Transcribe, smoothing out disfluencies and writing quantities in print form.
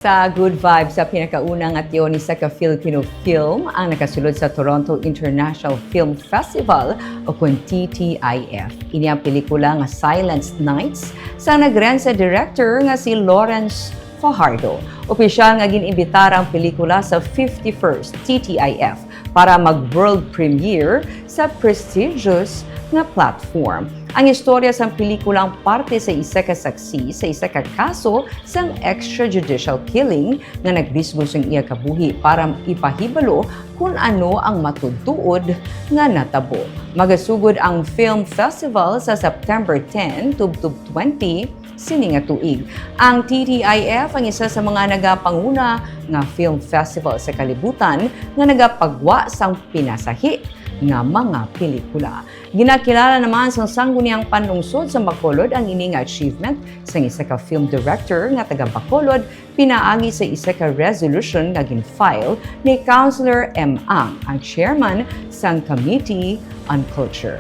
Sa Good Vibes sa pinakaunang atyon sa Filipino film ang nakasulod sa Toronto International Film Festival o kung TTIF. Ini ang pelikula nga Silent Nights sa Negrense director nga si Lawrence Fajardo. Opisyal nga ginimbitar ang pelikula sa 51st TTIF para mag-world premiere sa prestigious nga platform. Ang istorya sa pelikula ang parte sa isa ka saksi sa isa ka kaso sang extrajudicial killing nga nagdisgos ang iya kabuhi para ipahibalo kung ano ang matutuod nga natabo. Magasugod ang film festival sa September 10 tubtub 20 sini nga tuig. Ang TTIF ang isa sa mga nagapanguna nga film festival sa kalibutan nga nagapagwa sang pinasahi nga mga pelikula. Ginakilala naman sa sangguniang panlungsod sa Bacolod ang ini nga achievement sa isa ka film director nga taga Bacolod pinaagi sa isa ka resolution nga gin-file ni Councilor M. Ang chairman sang Committee on Culture.